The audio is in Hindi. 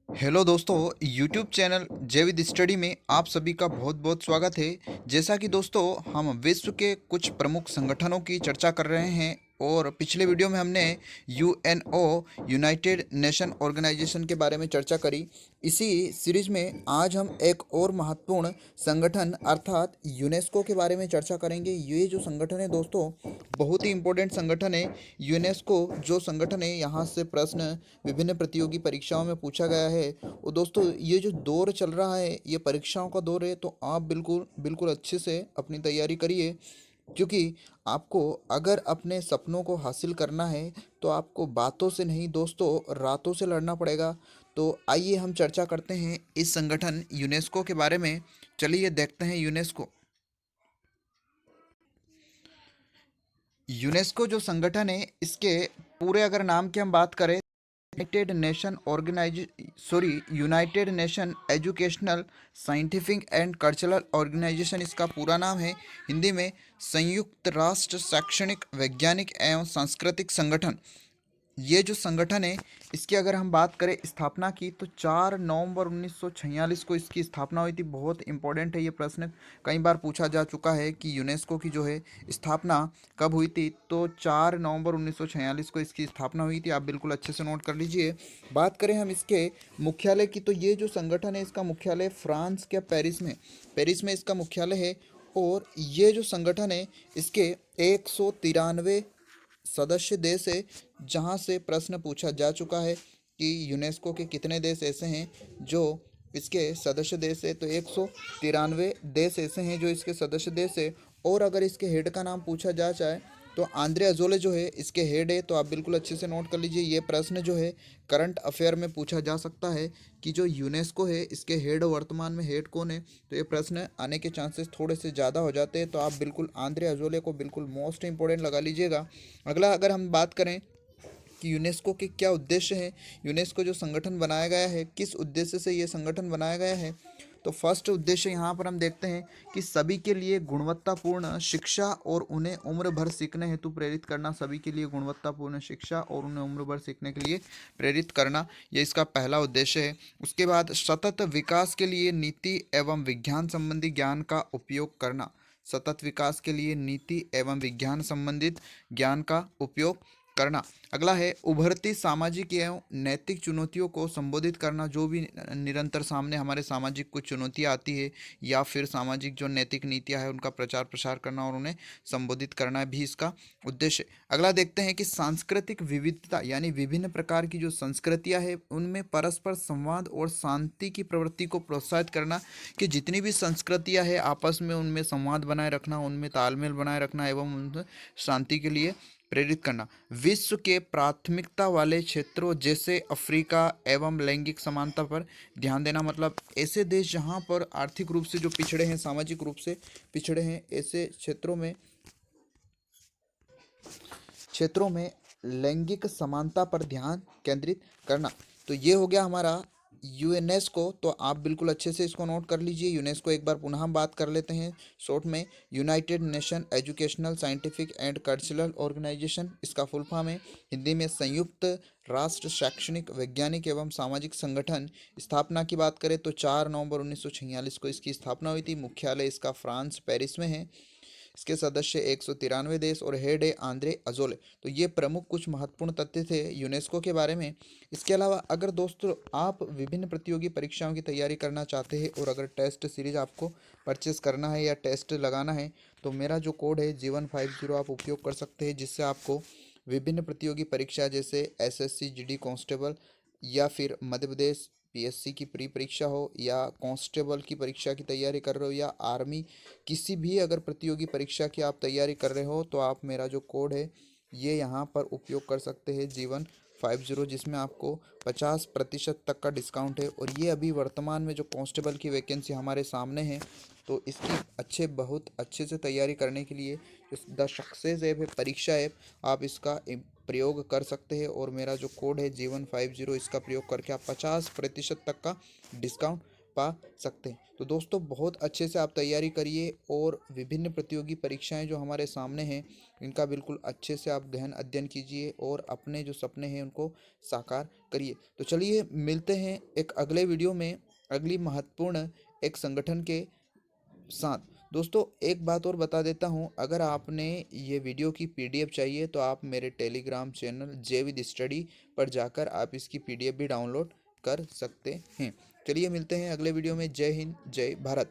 हेलो दोस्तों, यूट्यूब चैनल जय विद स्टडी में आप सभी का बहुत बहुत स्वागत है। जैसा कि दोस्तों हम विश्व के कुछ प्रमुख संगठनों की चर्चा कर रहे हैं और पिछले वीडियो में हमने यूएनओ यूनाइटेड नेशन ऑर्गेनाइजेशन के बारे में चर्चा करी। इसी सीरीज में आज हम एक और महत्वपूर्ण संगठन अर्थात यूनेस्को के बारे में चर्चा करेंगे। ये जो संगठन है दोस्तों बहुत ही इम्पोर्टेंट संगठन है। यूनेस्को जो संगठन है यहाँ से प्रश्न विभिन्न प्रतियोगी परीक्षाओं में पूछा गया है। और दोस्तों ये जो दौर चल रहा है ये परीक्षाओं का दौर है, तो आप बिल्कुल बिल्कुल अच्छे से अपनी तैयारी करिए, क्योंकि आपको अगर अपने सपनों को हासिल करना है तो आपको बातों से नहीं दोस्तों रातों से लड़ना पड़ेगा। तो आइए हम चर्चा करते हैं इस संगठन यूनेस्को के बारे में। चलिए देखते हैं यूनेस्को। यूनेस्को जो संगठन है इसके पूरे अगर नाम की हम बात करें, United Nation Educational Scientific and Cultural Organisation इसका पूरा नाम है। हिंदी में संयुक्त राष्ट्र शैक्षणिक वैज्ञानिक एवं सांस्कृतिक संगठन। ये जो संगठन है इसकी अगर हम बात करें स्थापना की तो 4 नवंबर 1946 को इसकी स्थापना हुई थी। बहुत इंपॉर्टेंट है ये प्रश्न, कई बार पूछा जा चुका है कि यूनेस्को की जो है स्थापना कब हुई थी। तो 4 नवंबर 1946 को इसकी स्थापना हुई थी। आप बिल्कुल अच्छे से नोट कर लीजिए। बात करें हम इसके मुख्यालय की तो ये जो संगठन है इसका मुख्यालय फ्रांस के पेरिस में इसका मुख्यालय है। और ये जो संगठन है इसके 193 सदस्य देश है, जहां से प्रश्न पूछा जा चुका है कि यूनेस्को के कितने देश ऐसे हैं जो इसके सदस्य देश है। तो 193 देश ऐसे हैं जो इसके सदस्य देश है। और अगर इसके हेड का नाम पूछा जा जाए तो आंद्रे अजोले जो है इसके हेड है। तो आप बिल्कुल अच्छे से नोट कर लीजिए, ये प्रश्न जो है करंट अफेयर में पूछा जा सकता है कि जो यूनेस्को है इसके हेड वर्तमान में हेड कौन है। तो ये प्रश्न आने के चांसेस थोड़े से ज़्यादा हो जाते हैं। तो आप बिल्कुल आंद्रे अजोले को बिल्कुल मोस्ट इंपॉर्टेंट लगा लीजिएगा। अगला अगर हम बात करें कि यूनेस्को के क्या उद्देश्य हैं, यूनेस्को जो संगठन बनाया गया है किस उद्देश्य से ये संगठन बनाया गया है, तो फर्स्ट उद्देश्य यहाँ पर हम देखते हैं कि सभी के लिए गुणवत्तापूर्ण शिक्षा और उन्हें उम्र भर सीखने हेतु प्रेरित करना। सभी के लिए गुणवत्तापूर्ण शिक्षा और उन्हें उम्र भर सीखने के लिए प्रेरित करना, ये इसका पहला उद्देश्य है। उसके बाद सतत विकास के लिए नीति एवं विज्ञान संबंधी ज्ञान का उपयोग करना। सतत विकास के लिए नीति एवं विज्ञान संबंधित ज्ञान का उपयोग करना। अगला है उभरती सामाजिक एवं नैतिक चुनौतियों को संबोधित करना। जो भी निरंतर सामने हमारे सामाजिक कुछ चुनौतियाँ आती है या फिर सामाजिक जो नैतिक नीतियाँ है उनका प्रचार प्रसार करना और उन्हें संबोधित करना भी इसका उद्देश्य। अगला देखते हैं कि सांस्कृतिक विविधता यानी विभिन्न प्रकार की जो संस्कृतियाँ है उनमें परस्पर संवाद और शांति की प्रवृत्ति को प्रोत्साहित करना, कि जितनी भी संस्कृतियाँ है आपस में उनमें संवाद बनाए रखना, उनमें तालमेल बनाए रखना एवं उन शांति के लिए प्रेरित करना। विश्व के प्राथमिकता वाले क्षेत्रों जैसे अफ्रीका एवं लैंगिक समानता पर ध्यान देना, मतलब ऐसे देश जहां पर आर्थिक रूप से जो पिछड़े हैं, सामाजिक रूप से पिछड़े हैं, ऐसे क्षेत्रों में लैंगिक समानता पर ध्यान केंद्रित करना। तो ये हो गया हमारा यूनेस्को। तो आप बिल्कुल अच्छे से इसको नोट कर लीजिए। यूनेस्को एक बार पुनः हम बात कर लेते हैं शॉर्ट में। United Nation Educational Scientific and Cultural Organisation इसका फुल फॉर्म है। हिंदी में संयुक्त राष्ट्र शैक्षणिक वैज्ञानिक एवं सामाजिक संगठन। स्थापना की बात करें तो 4 नवंबर 1946 को इसकी स्थापना हुई थी। मुख्यालय इसका फ्रांस पेरिस में है। इसके सदस्य 193 देश और हेड है आंद्रे अजोले। तो ये प्रमुख कुछ महत्वपूर्ण तथ्य थे यूनेस्को के बारे में। इसके अलावा अगर दोस्तों आप विभिन्न प्रतियोगी परीक्षाओं की तैयारी करना चाहते हैं और अगर टेस्ट सीरीज आपको परचेस करना है या टेस्ट लगाना है तो मेरा जो कोड है G150 आप उपयोग कर सकते हैं, जिससे आपको विभिन्न प्रतियोगी परीक्षा जैसे एसएससी जीडी कांस्टेबल या फिर मध्य प्रदेश पीएससी की प्री परीक्षा हो या कांस्टेबल की परीक्षा की तैयारी कर रहे हो या आर्मी किसी भी अगर प्रतियोगी परीक्षा की आप तैयारी कर रहे हो तो आप मेरा जो कोड है ये यहाँ पर उपयोग कर सकते हैं G150, जिसमें आपको 50% तक का डिस्काउंट है। और ये अभी वर्तमान में जो कांस्टेबल की वैकेंसी हमारे सामने है तो इसकी बहुत अच्छे से तैयारी करने के लिए द सक्सेस ऐप है, परीक्षा ऐप, आप इसका प्रयोग कर सकते हैं। और मेरा जो कोड है G150 इसका प्रयोग करके आप 50% तक का डिस्काउंट पा सकते हैं। तो दोस्तों बहुत अच्छे से आप तैयारी करिए और विभिन्न प्रतियोगी परीक्षाएं जो हमारे सामने हैं इनका बिल्कुल अच्छे से आप गहन अध्ययन कीजिए और अपने जो सपने हैं उनको साकार करिए। तो चलिए मिलते हैं एक अगले वीडियो में अगली महत्वपूर्ण एक संगठन के साथ। दोस्तों एक बात और बता देता हूँ, अगर आपने ये वीडियो की पीडीएफ चाहिए तो आप मेरे Telegram channel J with study पर जाकर आप इसकी पीडीएफ भी डाउनलोड कर सकते हैं। चलिए मिलते हैं अगले वीडियो में। जय हिंद, जय भारत।